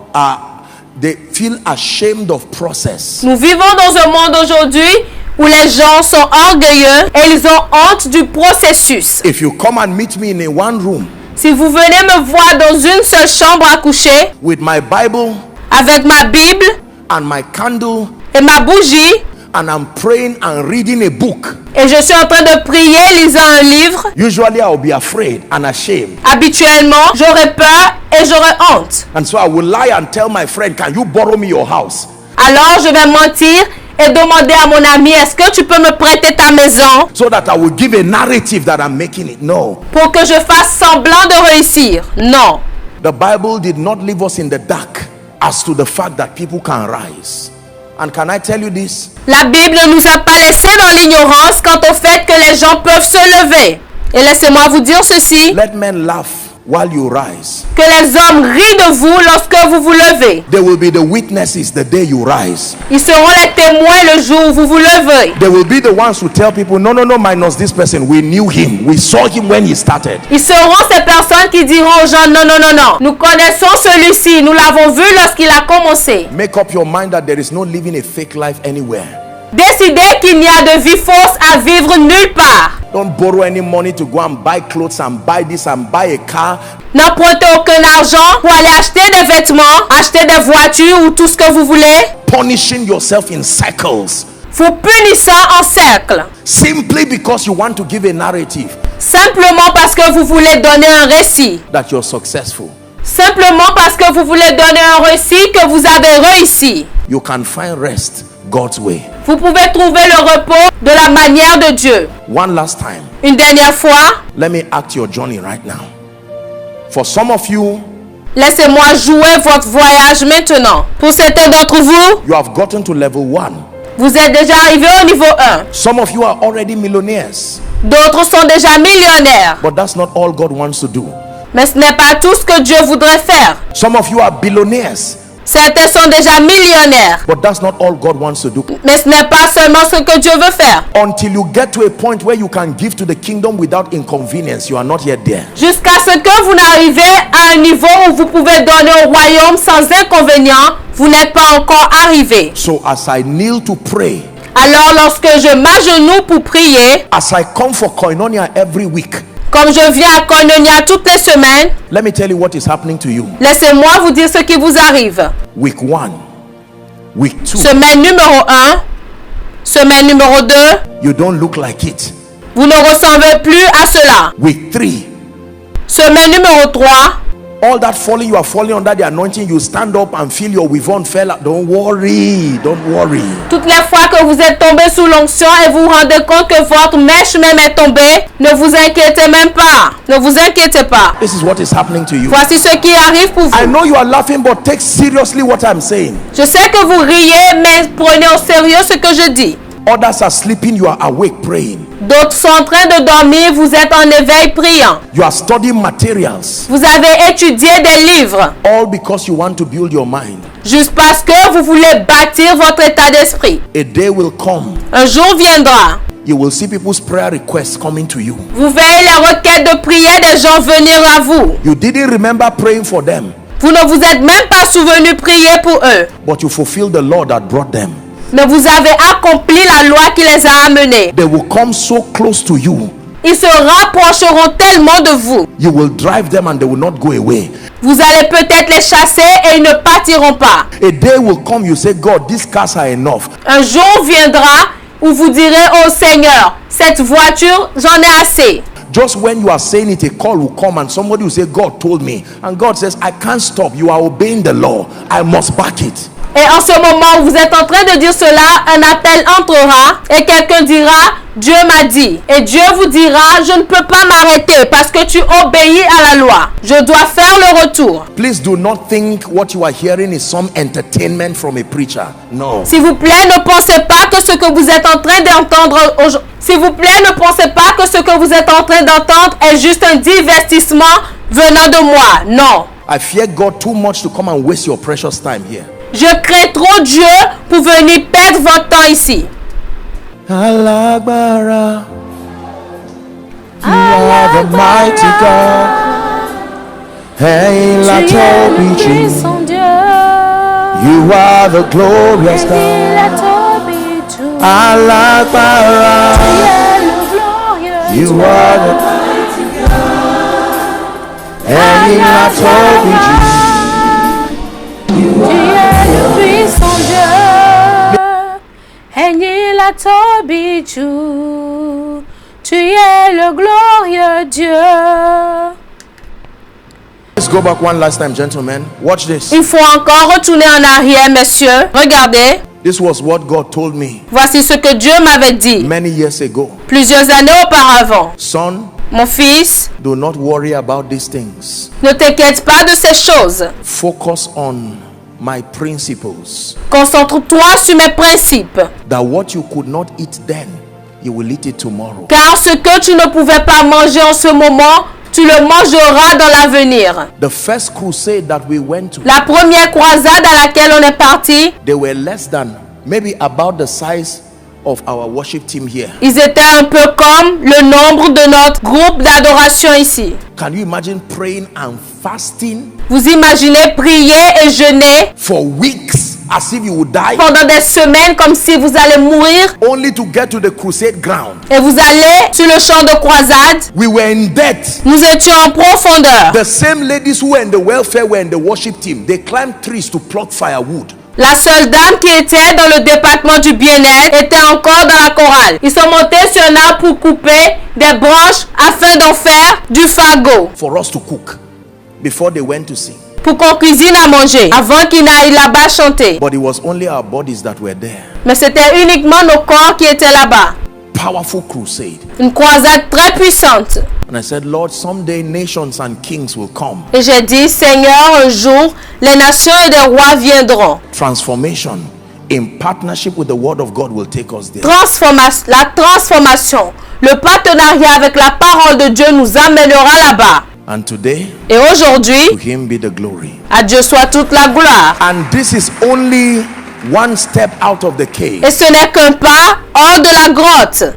they feel ashamed of process. Nous vivons dans un monde aujourd'hui où les gens sont orgueilleux et ils ont honte du processus. If you come and meet me in a one room Si vous venez me voir dans une seule chambre à coucher, with my Bible avec ma Bible and my candle, et ma bougie, and I'm praying and reading a book, et je suis en train de prier, lisant un livre, usually I'll be afraid and ashamed. habituellement, j'aurais peur et j'aurais honte. And so I will lie and tell my friend, can you borrow me your house? Alors je vais mentir et demander à mon ami, est-ce que tu peux me prêter ta maison So that I will give a narrative that I'm making it. No. pour que je fasse semblant de réussir? Non. The Bible did not leave us in the dark as to the fact that people can rise. And can I tell you this? La Bible ne nous a pas laissés dans l'ignorance quant au fait que les gens peuvent se lever. Et laissez-moi vous dire ceci, Let men laugh while you rise. que les hommes rient de vous lorsque vous vous levez. They will be the witnesses the day you rise. Ils seront les témoins le jour où vous vous levez. They will be the ones who tell people, no, minus this person. We knew him. We saw him when he started. Ils seront ces personnes qui diront aux gens, non, non, non, non. Nous connaissons celui-ci, nous l'avons vu lorsqu'il a commencé. Make up your mind that there is no living a fake life anywhere. Décidez qu'il n'y a de vie fausse à vivre nulle part. Don't borrow any money to go and buy clothes and buy this and buy a car. N'empruntez aucun argent pour aller acheter des vêtements, acheter des voitures ou tout ce que vous voulez. Punishing yourself in cycles Vous punissant en cercle. simply because you want to give a narrative Simplement parce que vous voulez donner un récit. that you're successful. Simplement parce que vous voulez donner un récit que vous avez réussi. You can find rest God's way. Vous pouvez trouver le repos de la manière de Dieu. One last time, Une dernière fois, let me act your journey right now. For some of you, laissez-moi jouer votre voyage maintenant. Pour certains d'entre vous, you have gotten to level 1. vous êtes déjà arrivé au niveau 1. Some of you are already millionaires. D'autres sont déjà millionnaires. But that's not all God wants to do. Mais ce n'est pas tout ce que Dieu voudrait faire. Some of you are billionaires. Certains sont déjà millionnaires. But that's not all God wants to do. Mais ce n'est pas seulement ce que Dieu veut faire. Until you get to a point where you can give to the kingdom without inconvenience, you are not yet there. Jusqu'à ce que vous n'arrivez à un niveau où vous pouvez donner au royaume sans inconvénient, vous n'êtes pas encore arrivé. So as I kneel to pray, Alors lorsque je m'agenouille pour prier, as I come for Koinonia every week, comme je viens à Koinonia toutes les semaines, let me tell you what is happening to you. laissez-moi vous dire ce qui vous arrive. Week 1, week 2, Semaine numéro 1, semaine numéro 2, you don't look like it. vous ne ressemblez plus à cela. Week 3, Semaine numéro 3, all that falling, you are falling under the anointing, you stand up and feel your weavon fell out. Don't worry, don't worry. toutes les fois que vous êtes tombé sous l'onction et vous vous rendez compte que votre mèche même est tombée, ne vous inquiétez même pas. Ne vous inquiétez pas. This is what is happening to you. Voici ce qui arrive pour I vous. know you are laughing, but take seriously what I'm saying. Je sais que vous riez, mais prenez au sérieux ce que je dis. Others are sleeping, you are awake praying. D'autres sont en train de dormir, vous êtes en éveil priant. You are studying materials, Vous avez étudié des livres, all because you want to build your mind. juste parce que vous voulez bâtir votre état d'esprit. A day will come, Un jour viendra, you will see people's prayer requests coming to you. vous verrez les requêtes de prière des gens venir à vous. You didn't remember praying for them, Vous ne vous êtes même pas souvenu prier pour eux, but you fulfilled the law that brought them. mais vous avez accompli la loi qui les a amenés. They will come so close to you, Ils se rapprocheront tellement de vous. you will drive them and they will not go away. Vous allez peut-être les chasser et ils ne partiront pas. A day will come, you say, God, these cars are enough. Un jour viendra où vous direz au Seigneur, cette voiture, j'en ai assez. Just when you are saying it, a call will come and somebody will say, God told me. And God says, I can't stop. You are obeying the law. I must back it. Et en ce moment où vous êtes en train de dire cela, un appel entrera et quelqu'un dira, Dieu m'a dit. Et Dieu vous dira, je ne peux pas m'arrêter parce que tu obéis à la loi. Je dois faire le retour. Please do not think what you are hearing is some entertainment from a preacher. No. S'il vous plaît, ne pensez pas que ce que vous êtes en train d'entendre aujourd'hui. S'il vous plaît, ne pensez pas que ce que vous êtes en train d'entendre est juste un divertissement venant de moi. Non. I fear God too much to come and waste your precious time here. Je crains trop Dieu pour venir perdre votre temps ici. Alagbara, you are the mighty God. Hey, la Tobichi, you are the glorious God. Alagbara, you are the mighty God. Hey, la Tobichi. La Tobiju, tu es le glorieux Dieu. Let's go back one last time, gentlemen. Watch this. Il faut encore retourner en arrière, messieurs. Regardez. This was what God told me Voici ce que Dieu m'avait dit many years ago. plusieurs années auparavant. Son, Mon fils, do not worry about these things. ne t'inquiète pas de ces choses. Focus on my principles. Concentre-toi sur mes principes. That what you could not eat then, you will eat it tomorrow. Car ce que tu ne pouvais pas manger en ce moment, tu le mangeras dans l'avenir. The first crusade that we went to, La première croisade à laquelle on est parti, they were less than, maybe about the size of our worship team here. ils étaient un peu comme le nombre de notre groupe d'adoration ici. Can you imagine praying and fasting Vous imaginez prier et jeûner for weeks as if you would die, pendant des semaines comme si vous allez mourir only to get to the crusade ground? et vous allez sur le champ de croisade. We were in debt. Nous étions en profondeur. The same ladies who were in the welfare were in the worship team. They climbed trees to pluck firewood. La seule dame qui était dans le département du bien-être était encore dans la chorale. Ils sont montés sur un arbre pour couper des branches afin d'en faire du fagot. For us to cook before they went to sing. pour qu'on cuisine à manger avant qu'ils n'aillent là-bas chanter. But it was only our bodies that were there. Mais c'était uniquement nos corps qui étaient là-bas. Powerful crusade. Une croisade très puissante. And I said, Lord, someday nations and kings will come. Et j'ai dit, Seigneur, un jour, les nations et des rois viendront. Transformation in partnership with the word of God will take us there. La transformation, le partenariat avec la parole de Dieu nous amènera là-bas. And today, Et aujourd'hui, to him be the glory. à Dieu soit toute la gloire. And this is only one step out of the cave. Et ce n'est qu'un pas hors de la grotte.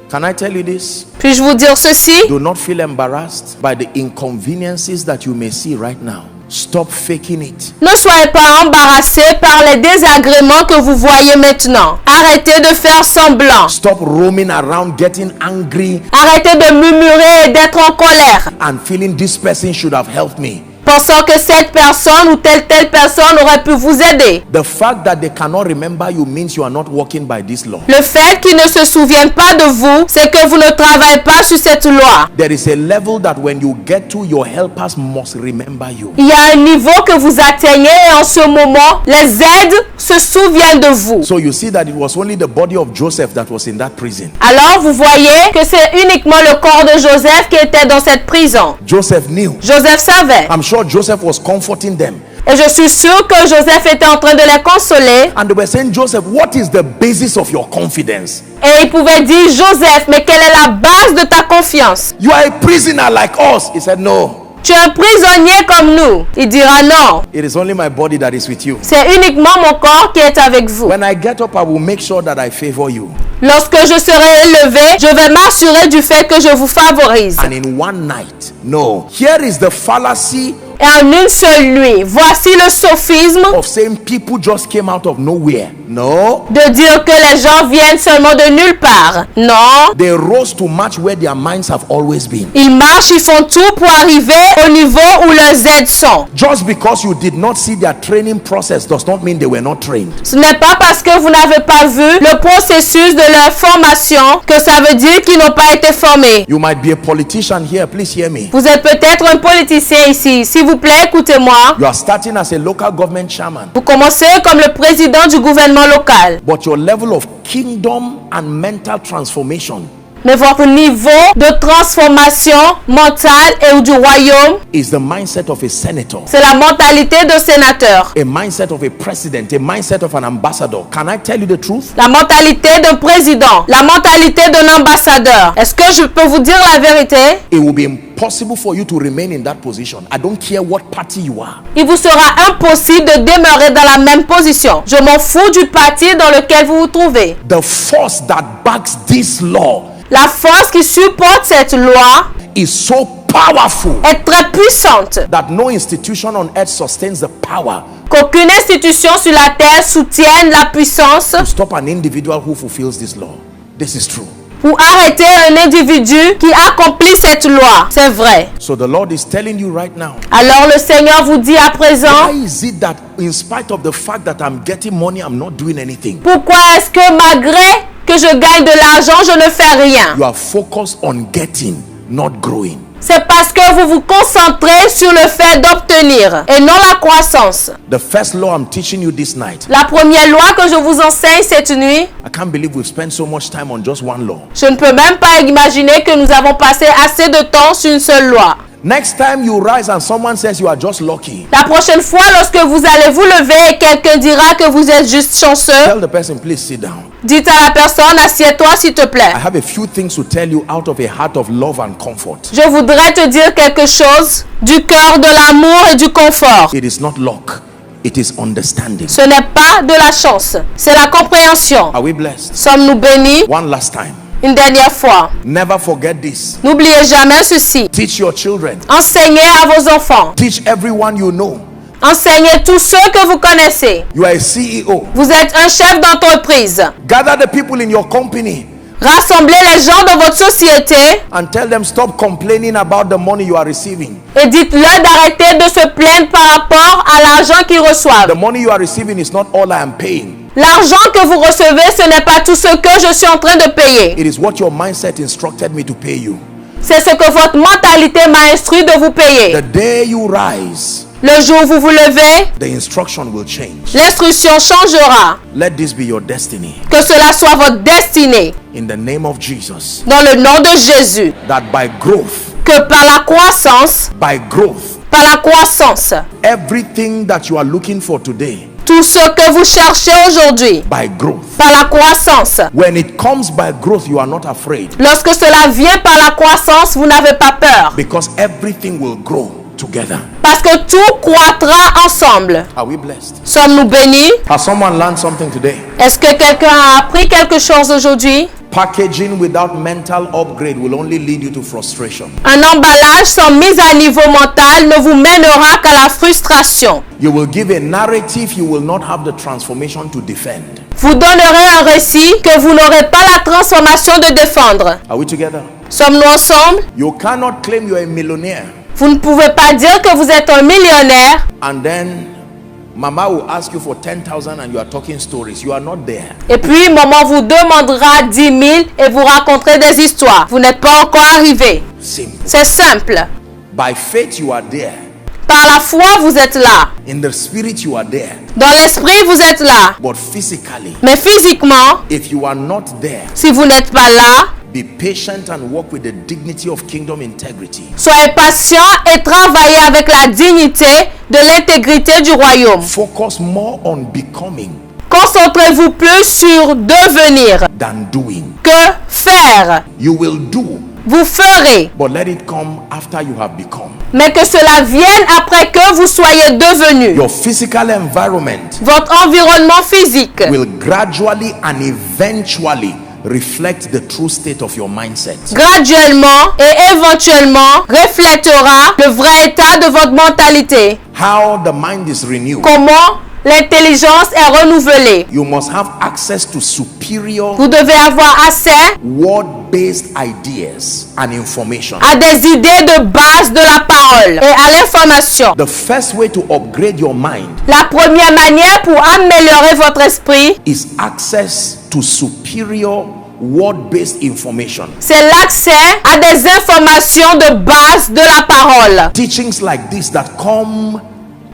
Can I tell you this? Puis-je vous dire ceci? Do not feel embarrassed by the inconveniences that you may see right now. Stop faking it. Ne soyez pas embarrassés par les désagréments que vous voyez maintenant. Arrêtez de faire semblant. Stop roaming around getting angry Arrêtez de murmurer et d'être en colère, and feeling this person should have helped me. pensant que cette personne ou telle personne aurait pu vous aider. The fact that they cannot remember you means you are not walking by this law. Le fait qu'ils ne se souviennent pas de vous, c'est que vous ne travaillez pas sur cette loi. There is a level that when you get to, your helpers must remember you. Il y a un niveau que vous atteignez et en ce moment, les aides se souviennent de vous. So you see that it was only the body of Joseph that was in that prison. Alors vous voyez que c'est uniquement le corps de Joseph qui était dans cette prison. Joseph knew. Joseph savait. I'm sure Joseph was comforting them. Et je suis sûr que Joseph était en train de les consoler. And they were saying, Joseph, what is the basis of your confidence? Et il pouvait dire, Joseph, mais quelle est la base de ta confiance? You are a prisoner like us. He said, no. Tu es un prisonnier comme nous. Il dira non. It is only my body that is with you. C'est uniquement mon corps qui est avec vous. When I get up, I will make sure that I favor you. Lorsque je serai élevé, je vais m'assurer du fait que je vous favorise. And in one night, no. Here is the fallacy Et en une seule nuit, voici le sophisme of saying people just came out of nowhere. No. de dire que les gens viennent seulement de nulle part. Non. They rose to match where their minds have always been. Ils marchent, ils font tout pour arriver au niveau où leurs aides sont. Just because you did not see their training process does not mean they were not trained. Ce n'est pas parce que vous n'avez pas vu le processus de leur formation que ça veut dire qu'ils n'ont pas été formés. You might be a politician here, please hear me. Vous êtes peut-être un politicien ici. S'il vous plaît, écoutez-moi. You are starting as a local government chairman, Vous commencez comme le président du gouvernement local. but your level of kingdom and mental transformation Mais votre niveau de transformation mentale et du royaume, is the mindset of a senator, c'est la mentalité de sénateur. a mindset of a president, a mindset of an ambassador. Can I tell you the truth? La mentalité d'un président, la mentalité d'un ambassadeur. Est-ce que je peux vous dire la vérité? It will be impossible for you to remain in that position. I don't care what party you are. Il vous sera impossible de demeurer dans la même position. Je m'en fous du parti dans lequel vous vous trouvez. The force that backs this law La force qui supporte cette loi is so powerful est très puissante that no institution on earth sustains the power qu'aucune institution sur la terre soutienne la puissance to stop an individual who fulfills this law. This is true. pour arrêter un individu qui accomplit cette loi. C'est vrai. So the Lord is telling you right now, Alors le Seigneur vous dit à présent, why is it that in spite of the fact that I'm getting money, I'm not doing anything? pourquoi est-ce que malgré que je gagne de l'argent, je ne fais rien? You are focused on getting, not growing. C'est parce que vous vous concentrez sur le fait d'obtenir et non la croissance. The first law I'm teaching you this night, La première loi que je vous enseigne cette nuit, I can't believe we've spent so much time on just one law. je ne peux même pas imaginer que nous avons passé assez de temps sur une seule loi. Next time you rise and someone says you are just lucky, La prochaine fois, lorsque vous allez vous lever et quelqu'un dira que vous êtes juste chanceux, tell the person, please sit down. dites à la personne, assieds-toi s'il te plaît. I have a few things to tell you out of a heart of love and comfort. Je voudrais te dire quelque chose du cœur de l'amour et du confort. It is not luck, it is understanding. Ce n'est pas de la chance, c'est la compréhension. Are we blessed? Sommes-nous bénis? One last time. Une dernière fois. Never forget this. N'oubliez jamais ceci. Teach your children. Enseignez à vos enfants. Teach everyone you know. Enseignez tous ceux que vous connaissez. You are a CEO. Vous êtes un chef d'entreprise. Gather the people in your company Rassemblez les gens de votre société and tell them stop complaining about the money you are receiving. et dites-leur d'arrêter de se plaindre par rapport à l'argent qu'ils The reçoivent. money you are receiving is not all I am paying. L'argent que vous recevez, ce n'est pas tout ce que je suis en train de payer. It is what your mindset instructed me to pay you. C'est ce que votre mentalité m'a instruit de vous payer. The day you rise, Le jour où vous vous levez, the instruction will change. l'instruction changera. Let this be your destiny. Que cela soit votre destinée. In the name of Jesus. Dans le nom de Jésus. That by growth, Que par la croissance, everything that you are looking for today, tout ce que vous cherchez aujourd'hui, by growth. par la croissance. When it comes by growth, you are not afraid. Lorsque cela vient par la croissance, vous n'avez pas peur. Because everything will grow together. Parce que tout croîtra ensemble. Are we blessed? Sommes-nous bénis? Has someone learned something today? Est-ce que quelqu'un a appris quelque chose aujourd'hui? Packaging without mental upgrade will only lead you to frustration. Un emballage sans mise à niveau mental ne vous mènera qu'à la frustration. You will give a narrative, you will not have the transformation to defend. Vous donnerez un récit que vous n'aurez pas la transformation de défendre. Are we together? Sommes-nous ensemble? You cannot claim you are a millionaire. Vous ne pouvez pas dire que vous êtes un millionnaire. And then Mama will ask you for 10,000 and you are talking stories. You are not there. Et puis, maman vous demandera 10 000 et vous raconterez des histoires. Vous n'êtes pas encore arrivé. Simple. C'est simple. By faith you are there. Par la foi, vous êtes là. In the spirit you are there. Dans l'esprit, vous êtes là. But physically, Mais physiquement, if you are not there, si vous n'êtes pas là, be patient and walk with the dignity of kingdom integrity. soyez patient et travaillez avec la dignité de l'intégrité du royaume. Focus more on becoming Concentrez-vous plus sur devenir than doing. que faire. You will do, Vous ferez, but let it come after you have become. mais que cela vienne après que vous soyez devenu. Your physical environment Votre environnement physique will gradually and eventually reflect the true state of your mindset. graduellement et éventuellement reflètera le vrai état de votre mentalité. How the mind is renewed. Comment l'intelligence est renouvelée. You must have access to superior Vous devez avoir accès word-based ideas and information. à des idées de base de la parole et à l'information. The first way to upgrade your mind La première manière pour améliorer votre esprit, is access to superior word-based information. c'est l'accès à des informations de base de la parole. Teachings like this that come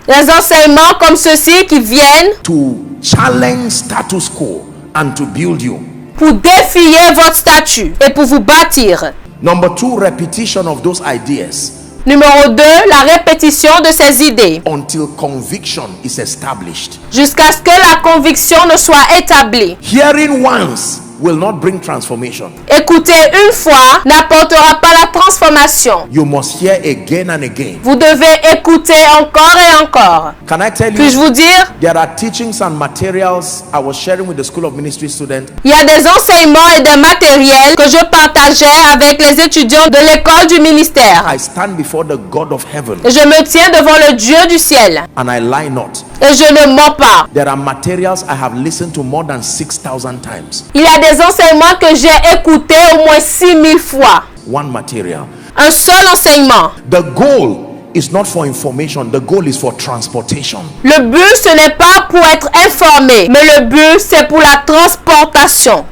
Les enseignements comme ceux-ci qui viennent to challenge status quo and to build you. pour défier votre statut et pour vous bâtir. Number 2, repetition of those ideas Numéro 2, la répétition de ces idées until conviction is established. jusqu'à ce que la conviction ne soit établie. Hearing once will not bring transformation. Écouter une fois n'apportera pas la transformation. You must hear again and again. Vous devez écouter encore et encore. Can I tell Puis-je you, vous dire, there are teachings and materials I was sharing with the School of Ministry students. il y a des enseignements et des matériels que je partageais avec les étudiants de l'école du ministère. I stand before the God of heaven Et je me tiens devant le Dieu du ciel. and I lie not. Et je ne mens pas. There are materials I have listened to more than 6,000 times. Il y a des enseignements que j'ai écoutés au moins 6000 fois. One material. Un seul enseignement. The goal is not for information. The goal is for transportation. Le but, ce n'est pas pour être informé, mais le but, c'est pour la transportation.